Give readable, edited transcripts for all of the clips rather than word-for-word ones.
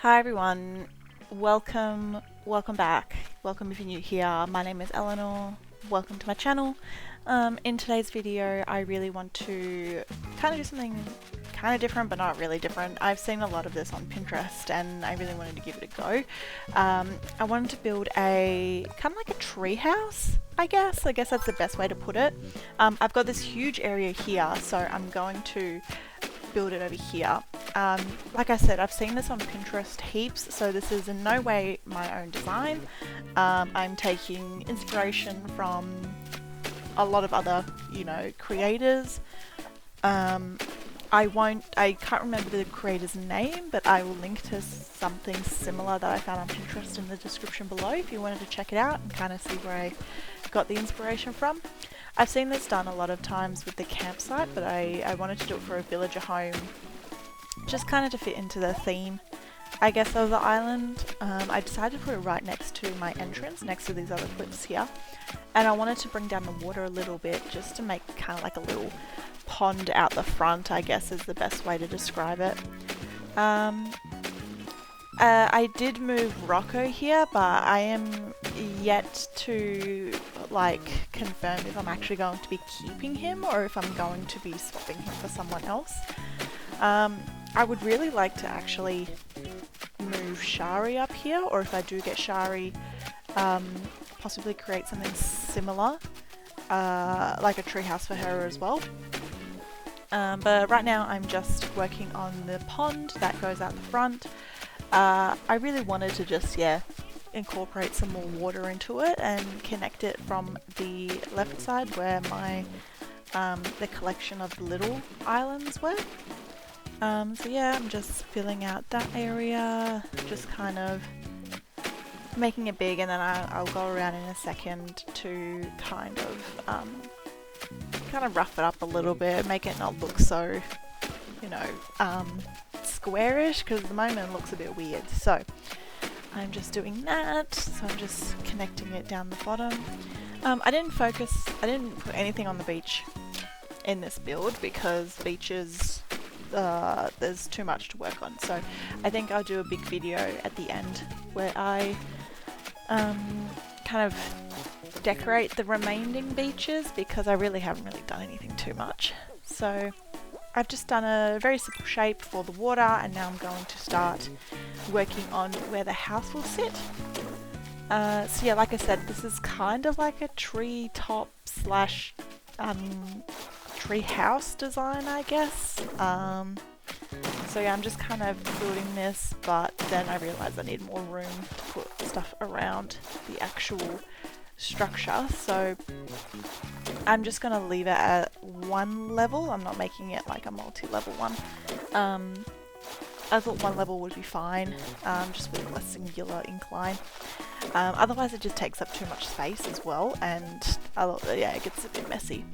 Hi everyone, welcome back. Welcome if you're new here. My name is Eleanor. Welcome to my channel. In today's video I really want to kind of do something kind of different but not really different. I've seen a lot of this on Pinterest and I really wanted to give it a go. I wanted to build a kind of like a tree house, I guess that's the best way to put it. I've got this huge area here, so I'm going to build it over here. Like I said, I've seen this on Pinterest heaps, so this is in no way my own design. I'm taking inspiration from a lot of other, creators. I can't remember the creator's name, but I will link to something similar that I found on Pinterest in the description below if you wanted to check it out and kind of see where I got the inspiration from. I've seen this done a lot of times with the campsite, but I wanted to do it for a villager home, just kind of to fit into the theme, I guess, of the island. I decided to put it right next to my entrance, next to these other cliffs here, and I wanted to bring down the water a little bit just to make kind of like a little pond out the front, I guess is the best way to describe it. I did move Rocco here, but I am yet to confirm if I'm actually going to be keeping him or if I'm going to be swapping him for someone else. I would really like to actually move Shari up here, or if I do get Shari, possibly create something similar, like a treehouse for her as well. But right now I'm just working on the pond that goes out the front. I really wanted to just, incorporate some more water into it and connect it from the left side where my the collection of little islands were. So yeah, I'm just filling out that area, just kind of making it big, and then I'll go around in a second to kind of rough it up a little bit, make it not look so, squarish, because at the moment it looks a bit weird. So I'm just doing that, so I'm just connecting it down the bottom. I didn't put anything on the beach in this build because beaches, there's too much to work on, so I think I'll do a big video at the end where I kind of decorate the remaining beaches, because I really haven't done anything too much. So I've just done a very simple shape for the water, and now I'm going to start working on where the house will sit. So yeah, like I said, this is kind of like a tree top slash tree house design, I guess. So yeah, I'm just kind of building this, but then I realized I need more room to put stuff around the actual structure, so I'm just going to leave it at one level. I'm not making it like a multi-level one. I thought one level would be fine, just with a singular incline. Otherwise it just takes up too much space as well, and it gets a bit messy.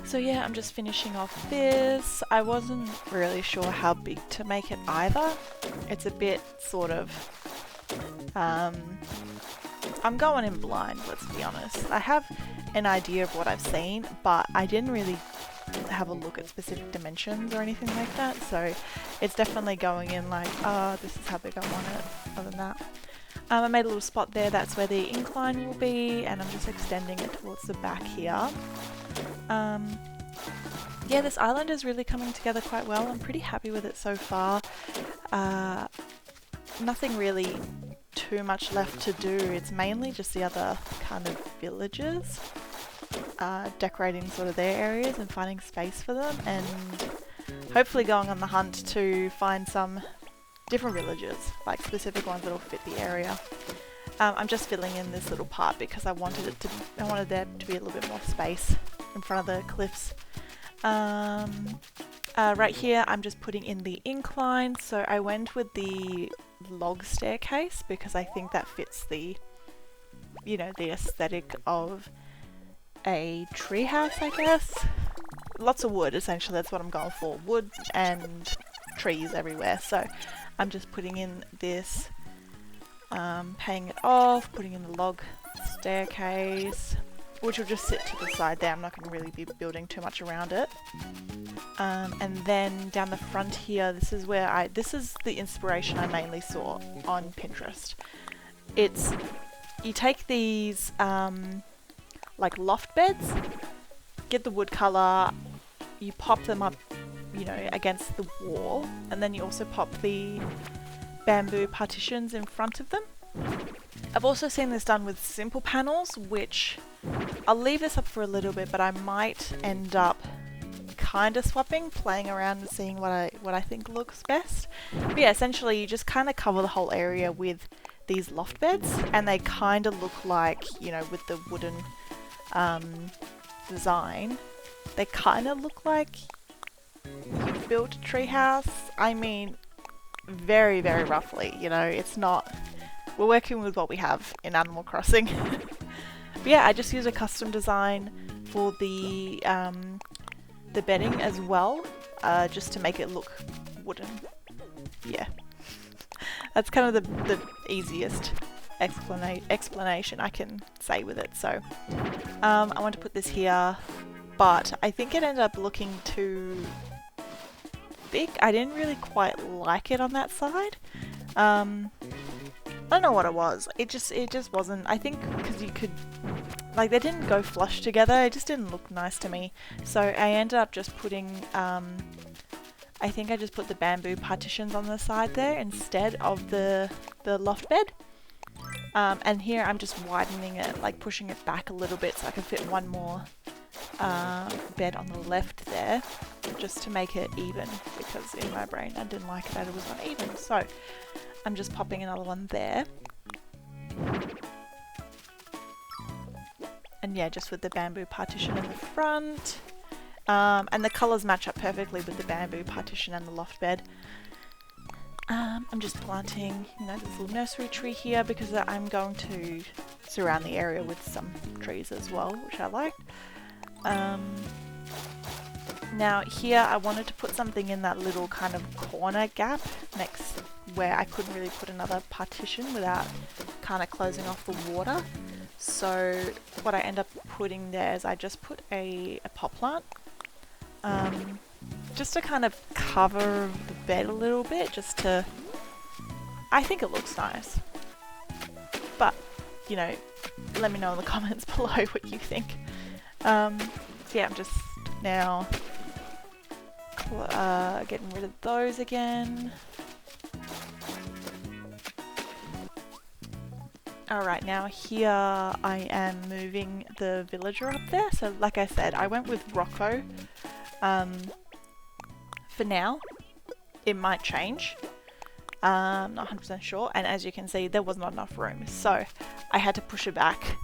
So yeah, I'm just finishing off this. I wasn't really sure how big to make it either. It's a bit sort of I'm going in blind, let's be honest. I have an idea of what I've seen, but I didn't really have a look at specific dimensions or anything like that, so it's definitely going in like, this is how big I want it. Other than that, I made a little spot there, that's where the incline will be, and I'm just extending it towards the back here. Yeah, this island is really coming together quite well. I'm pretty happy with it so far. Nothing really too much left to do. It's mainly just the other kind of villagers, decorating sort of their areas and finding space for them, and hopefully going on the hunt to find some different villages, like specific ones that'll fit the area. I'm just filling in this little part because I wanted there to be a little bit more space in front of the cliffs. Right here I'm just putting in the incline, so I went with the log staircase because I think that fits the the aesthetic of a treehouse, I guess. Lots of wood, essentially, that's what I'm going for, wood and trees everywhere. So I'm just putting in this, paying it off, putting in the log staircase, which will just sit to the side there. I'm not going to really be building too much around it. And then down the front here, this is the inspiration I mainly saw on Pinterest. It's, you take these like loft beds, get the wood color, you pop them up, you know, against the wall, and then you also pop the bamboo partitions in front of them. I've also seen this done with simple panels, which I'll leave this up for a little bit, but I might end up kind of swapping, playing around and seeing what I think looks best. But yeah, essentially you just kind of cover the whole area with these loft beds, and they kind of look like, you know, with the wooden design, they kind of look like you've built a treehouse. I mean, very, very roughly, you know, it's not, we're working with what we have in Animal Crossing. But yeah, I just use a custom design for the bedding as well, just to make it look wooden. Yeah, that's kind of the easiest explanation I can say with it. So I want to put this here, but I think it ended up looking too thick. I didn't really quite like it on that side. I don't know what it was. It just wasn't. I think because you could, like, they didn't go flush together. It just didn't look nice to me. So I ended up just putting, I think I just put the bamboo partitions on the side there instead of the loft bed. And here I'm just widening it, like pushing it back a little bit so I can fit one more bed on the left there, just to make it even, because in my brain I didn't like it that it was uneven. So I'm just popping another one there. And yeah, just with the bamboo partition in the front. And the colours match up perfectly with the bamboo partition and the loft bed. I'm just planting, you know, this little nursery tree here because I'm going to surround the area with some trees as well, which I liked. Now here I wanted to put something in that little kind of corner gap next where I couldn't really put another partition without kind of closing off the water. So what I end up putting there is I just put a pot plant, just to kind of cover the bed a little bit, just to, I think it looks nice. But, you know, let me know in the comments below what you think. So yeah, I'm just now getting rid of those again. Alright, now here I am moving the villager up there. So like I said, I went with Rocco for now. It might change. Not 100% sure. And as you can see, there was not enough room. So I had to push it back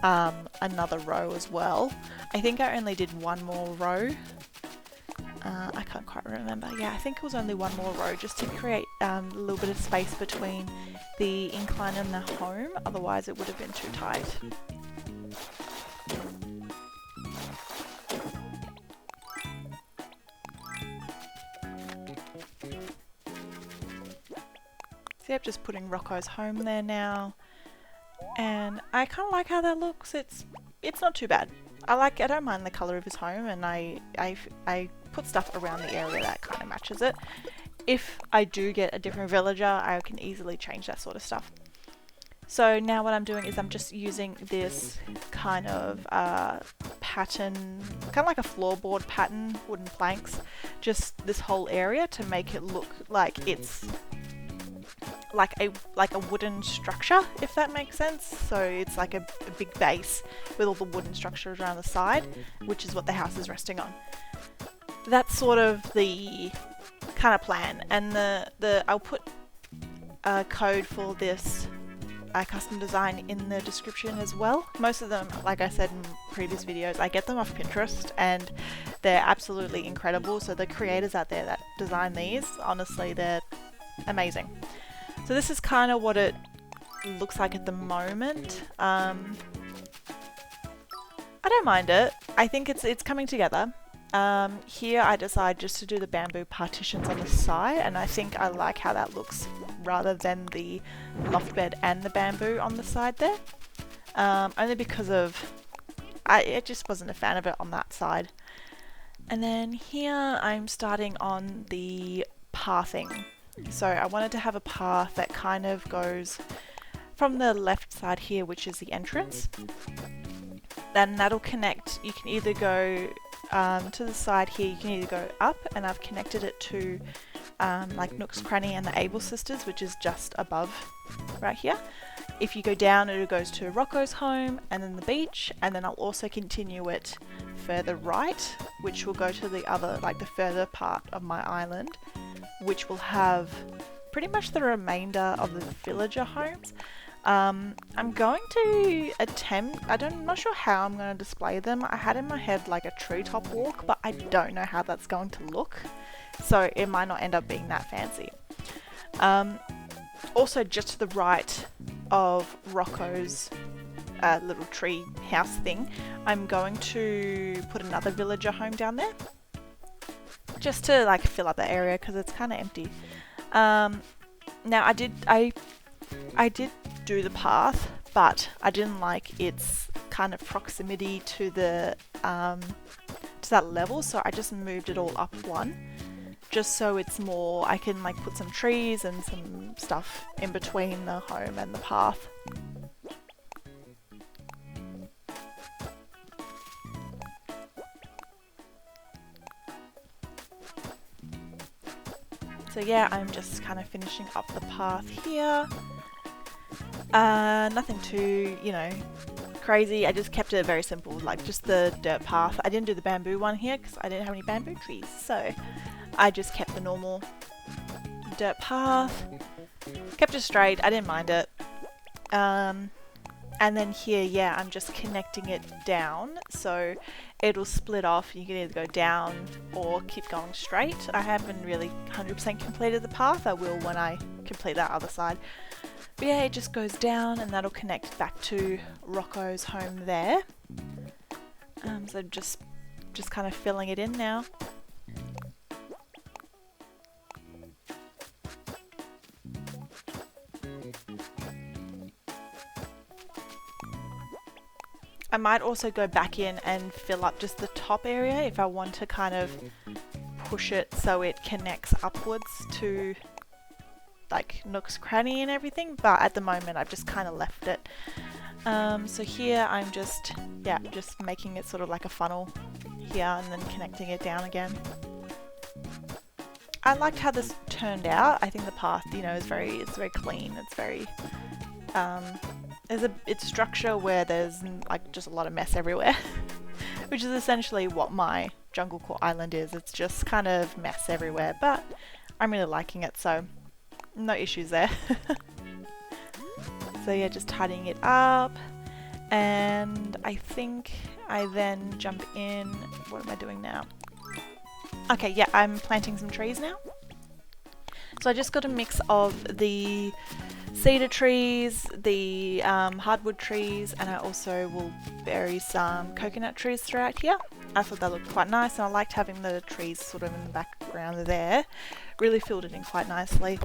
another row as well. I think I only did one more row. I can't quite remember. Yeah, I think it was only one more row just to create a little bit of space between the incline and the home, otherwise it would have been too tight. So yep, just putting Rocco's home there now. And I kind of like how that looks. It's not too bad. I don't mind the colour of his home, and I put stuff around the area that kind of matches it. If I do get a different villager, I can easily change that sort of stuff. So now what I'm doing is I'm just using this kind of pattern, kind of like a floorboard pattern, wooden planks, just this whole area to make it look like it's like a wooden structure, if that makes sense. So it's like a big base with all the wooden structures around the side, which is what the house is resting on. That's sort of the kind of plan, and I'll put a code for this custom design in the description as well. Most of them, like I said in previous videos, I get them off Pinterest and they're absolutely incredible. So the creators out there that design these, honestly, they're amazing. So this is kind of what it looks like at the moment. I don't mind it. I think it's coming together. Here I decide just to do the bamboo partitions on the side, and I think I like how that looks rather than the loft bed and the bamboo on the side there. Only because of I just wasn't a fan of it on that side. And then here I'm starting on the pathing. So I wanted to have a path that kind of goes from the left side here, which is the entrance. Then that'll connect, you can either go to the side here, you can either go up, and I've connected it to like Nook's Cranny and the Able Sisters, which is just above right here. If you go down, it goes to Rocco's home and then the beach, and then I'll also continue it further right, which will go to the other, like the further part of my island, which will have pretty much the remainder of the villager homes. I'm going to attempt, I'm not sure how I'm going to display them. I had in my head like a treetop walk, but I don't know how that's going to look, so it might not end up being that fancy. Also, just to the right of Rocco's little tree house thing, I'm going to put another villager home down there, just to like fill up the area because it's kind of empty. Now I did do the path, but I didn't like its kind of proximity to the to that level, so I just moved it all up one, just so it's more, I can like put some trees and some stuff in between the home and the path. So yeah, I'm just kind of finishing up the path here. Nothing too, you know, crazy. I just kept it very simple, like just the dirt path. I didn't do the bamboo one here because I didn't have any bamboo trees, so I just kept the normal dirt path. Kept it straight, I didn't mind it. And then here, yeah, I'm just connecting it down, so it'll split off. You can either go down or keep going straight. I haven't really 100% completed the path. I will when I complete that other side. But yeah, it just goes down and that'll connect back to Rocco's home there. So just kind of filling it in now. I might also go back in and fill up just the top area if I want to kind of push it so it connects upwards to like Nook's Cranny and everything, but at the moment I've just kind of left it. So here I'm just making it sort of like a funnel here and then connecting it down again. I liked how this turned out. I think the path, you know, it's very clean. It's very it's structure where there's like just a lot of mess everywhere, which is essentially what my Jungle Core Island is. It's just kind of mess everywhere, but I'm really liking it, so no issues there. So yeah, just tidying it up, and I think I then jump in. What am I doing now? Okay, yeah, I'm planting some trees now. So I just got a mix of the cedar trees, the hardwood trees, and I also will bury some coconut trees throughout here. I thought that looked quite nice, and I liked having the trees sort of in the background there. Really filled it in quite nicely.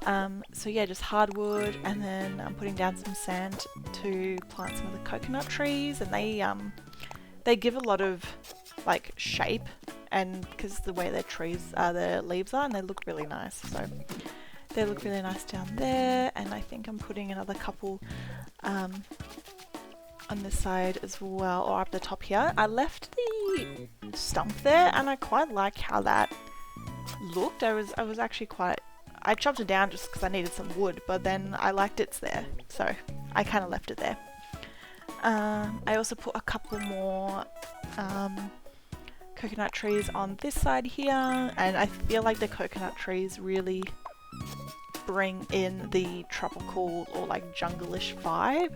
So yeah, just hardwood, and then I'm putting down some sand to plant some of the coconut trees, and they give a lot of like shape, and because the way their trees their leaves are, and they look really nice. So they look really nice down there, and I think I'm putting another couple on this side as well, or up the top here. I left the stump there, and I quite like how that looked. I was actually quite, I chopped it down just because I needed some wood, but then I liked it's there, so I kind of left it there. I also put a couple more coconut trees on this side here, and I feel like the coconut trees really bring in the tropical or like jungle-ish vibe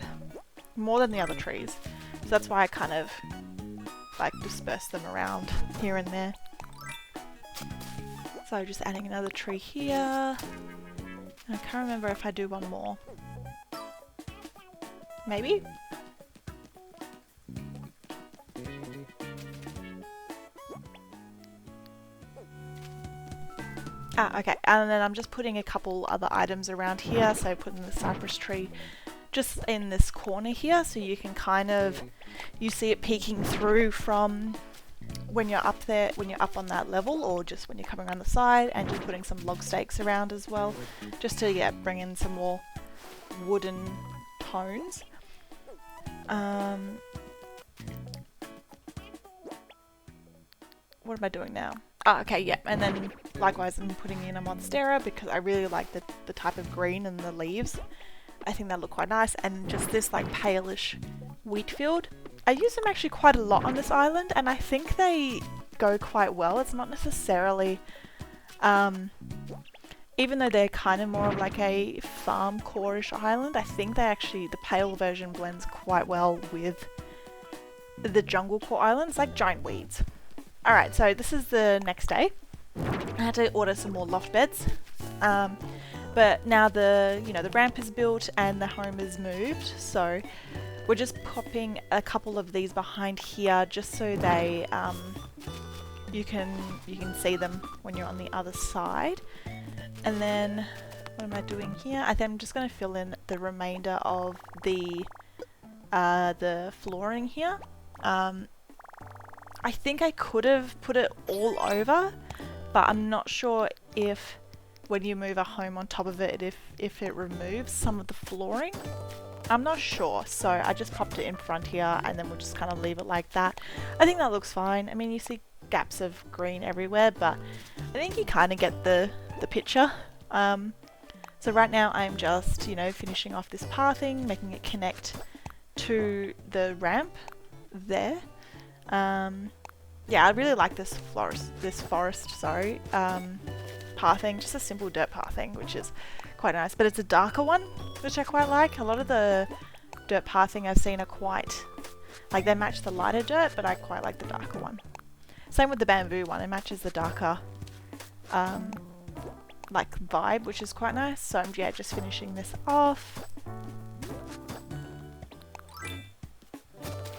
more than the other trees. So that's why I kind of like disperse them around here and there. So just adding another tree here. And I can't remember if I do one more. Maybe? Okay, and then I'm just putting a couple other items around here, so putting the cypress tree just in this corner here, so you can kind of, you see it peeking through from when you're up there, when you're up on that level, or just when you're coming around the side, and just putting some log stakes around as well, just to, yeah, bring in some more wooden tones. What am I doing now? Oh, okay, yeah, and then likewise I'm putting in a monstera because I really like the type of green and the leaves. I think they look quite nice, and just this like palish wheat field. I use them actually quite a lot on this island, and I think they go quite well. It's not necessarily, even though they're kind of more of like a farm core-ish island, I think they actually, the pale version blends quite well with the jungle core islands, like giant weeds. Alright, so this is the next day. I had to order some more loft beds. But now the ramp is built and the home is moved, so we're just popping a couple of these behind here just so they you can see them when you're on the other side. And then what am I doing here? I think I'm just going to fill in the remainder of the flooring here. I think I could have put it all over, but I'm not sure if when you move a home on top of it, if it removes some of the flooring. I'm not sure, so I just popped it in front here, and then we'll just kind of leave it like that. I think that looks fine. I mean, you see gaps of green everywhere, but I think you kind of get the picture. So right now I'm just, finishing off this pathing, making it connect to the ramp there. Yeah, I really like this forest, pathing, just a simple dirt pathing, which is quite nice, but it's a darker one, which I quite like. A lot of the dirt pathing I've seen are quite, like, they match the lighter dirt, but I quite like the darker one. Same with the bamboo one, it matches the darker, like, vibe, which is quite nice. So I'm, yeah, just finishing this off.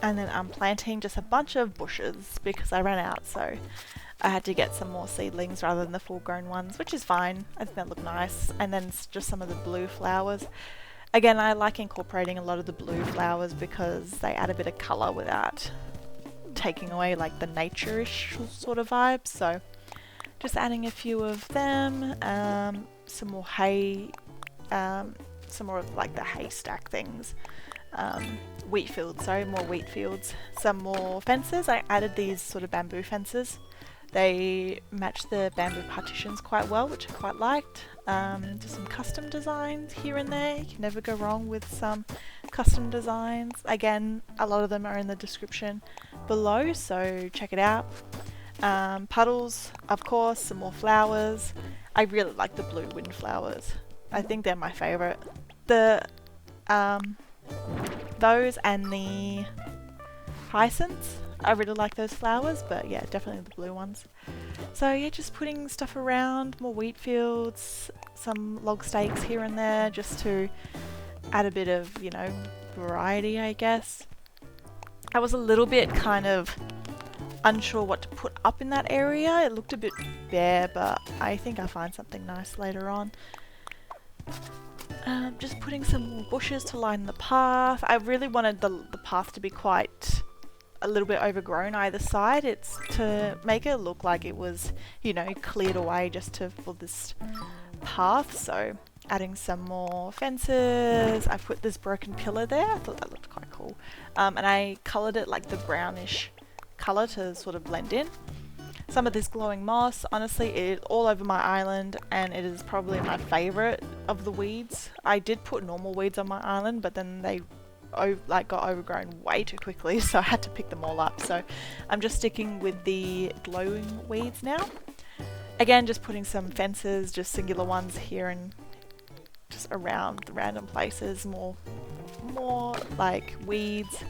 And then I'm planting just a bunch of bushes because I ran out, so I had to get some more seedlings rather than the full-grown ones, which is fine. I think that look nice. And then just some of the blue flowers. Again, I like incorporating a lot of the blue flowers because they add a bit of colour without taking away like the nature-ish sort of vibe. So just adding a few of them, some more hay, some more of like the haystack things. Wheat fields, sorry, more wheat fields. Some more fences. I added these sort of bamboo fences. They match the bamboo partitions quite well, which I quite liked. Just some custom designs here and there. You can never go wrong with some custom designs. Again, a lot of them are in the description below, so check it out. Puddles, of course, some more flowers. I really like the blue windflowers. I think they're my favourite. Those and the hyacinths. I really like those flowers, but yeah, definitely the blue ones. So yeah, just putting stuff around, more wheat fields, some log stakes here and there, just to add a bit of, variety, I guess. I was a little bit kind of unsure what to put up in that area. It looked a bit bare, but I think I'll find something nice later on. Just putting some more bushes to line the path. I really wanted the path to be quite a little bit overgrown either side. It's to make it look like it was, cleared away just for this path. So adding some more fences. I put this broken pillar there. I thought that looked quite cool. And I coloured it like the brownish colour to sort of blend in. Some of this glowing moss, honestly, it is all over my island, and it is probably my favourite of the weeds. I did put normal weeds on my island, but then they got overgrown way too quickly, so I had to pick them all up. So I'm just sticking with the glowing weeds now. Again, just putting some fences, just singular ones here and just around the random places, more like weeds.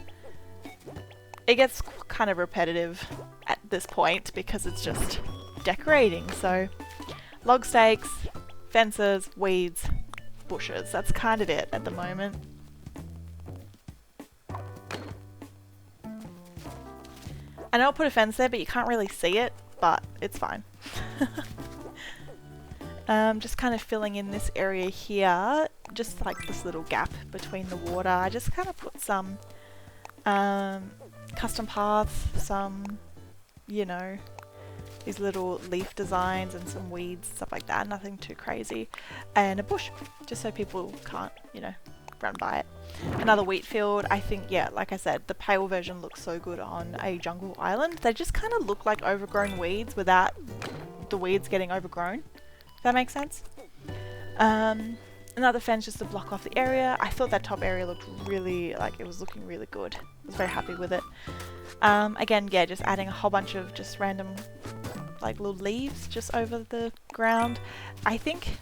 It gets kind of repetitive at this point because it's just decorating. So log stakes, fences, weeds, bushes. That's kind of it at the moment. I know I'll put a fence there, but you can't really see it, but it's fine. Just kind of filling in this area here, just like this little gap between the water. I just kind of put some custom paths, some, you know, these little leaf designs and some weeds, stuff like that, nothing too crazy. And a bush, just so people can't, you know, run by it. Another wheat field. I think, yeah, like I said, the pale version looks so good on a jungle island. They just kind of look like overgrown weeds without the weeds getting overgrown. If that makes sense. Another fence just to block off the area. I thought that top area looked really, like, it was looking really good. I was very happy with it. Again, yeah, just adding a whole bunch of just random, like, little leaves just over the ground. I think,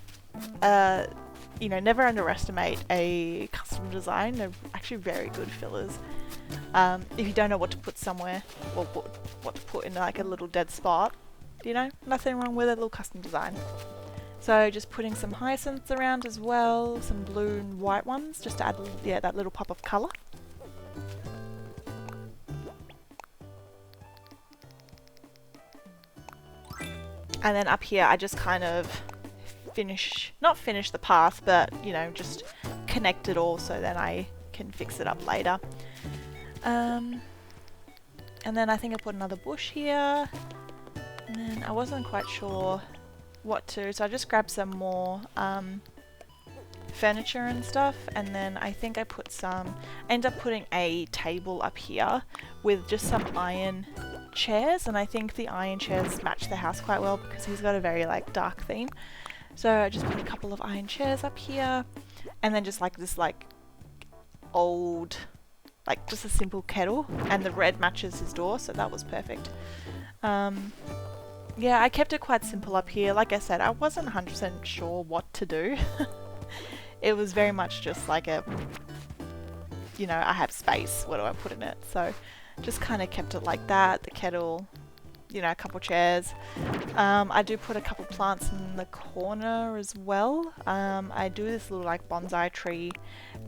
you know, never underestimate a custom design. They're actually very good fillers. If you don't know what to put somewhere, or what to put in, like, a little dead spot, you know, nothing wrong with a little custom design. So just putting some hyacinths around as well, some blue and white ones, just to add, yeah, that little pop of colour. And then up here I just kind of not finish the path, but, you know, just connect it all so then I can fix it up later. And then I think I put another bush here, and then I wasn't quite sure what to, so I just grabbed some more furniture and stuff, and then I think I put end up putting a table up here with just some iron chairs, and I think the iron chairs match the house quite well because he's got a very, like, dark theme. So I just put a couple of iron chairs up here, and then just like this, like, old, like, just a simple kettle, and the red matches his door, so that was perfect. Yeah, I kept it quite simple up here. Like I said, I wasn't 100% sure what to do. It was very much just like a, you know, I have space, what do I put in it? So just kind of kept it like that. The kettle, you know, a couple chairs. I do put a couple plants in the corner as well. I do this little, like, bonsai tree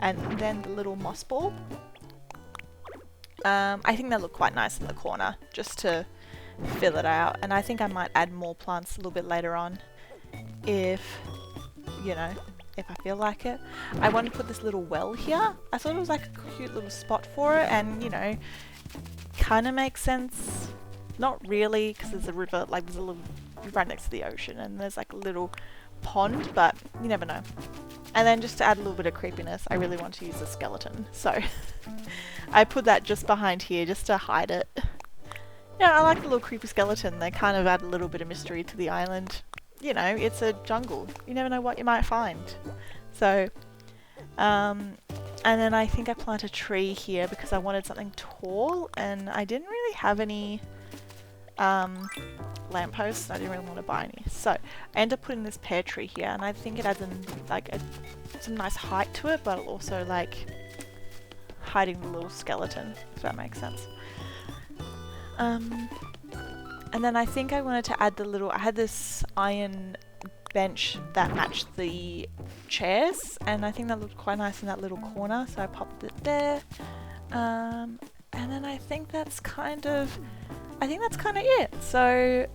and then the little moss ball. I think they look quite nice in the corner, just to fill it out, and I think I might add more plants a little bit later on if, you know, if I feel like it. I want to put this little well here. I thought it was like a cute little spot for it, and, you know, kind of makes sense. Not really, because there's a river, like, there's a little right next to the ocean, and there's like a little pond, but you never know. And then just to add a little bit of creepiness, I really want to use a skeleton, so I put that just behind here just to hide it. Yeah, I like the little creepy skeleton. They kind of add a little bit of mystery to the island. You know, it's a jungle. You never know what you might find. So, and then I think I planted a tree here because I wanted something tall, and I didn't really have any lampposts. I didn't really want to buy any. So I ended up putting this pear tree here, and I think it adds some nice height to it, but also, like, hiding the little skeleton, if that makes sense. And then I think I wanted to add the little, I had this iron bench that matched the chairs, and I think that looked quite nice in that little corner, so I popped it there. And then I think that's kind of it. So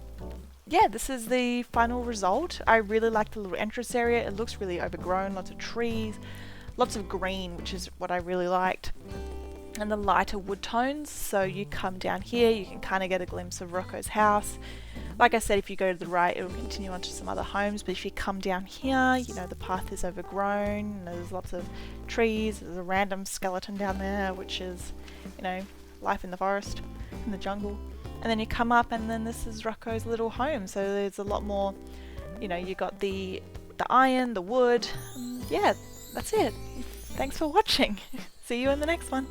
yeah, this is the final result. I really like the little entrance area. It looks really overgrown, lots of trees, lots of green, which is what I really liked. And the lighter wood tones, so you come down here, you can kind of get a glimpse of Rocco's house. Like I said, if you go to the right, it will continue on to some other homes, but if you come down here, you know, the path is overgrown, and there's lots of trees, there's a random skeleton down there, which is, you know, life in the forest, in the jungle. And then you come up, and then this is Rocco's little home, so there's a lot more, you know, you got the iron, the wood. Yeah, that's it. Thanks for watching. See you in the next one.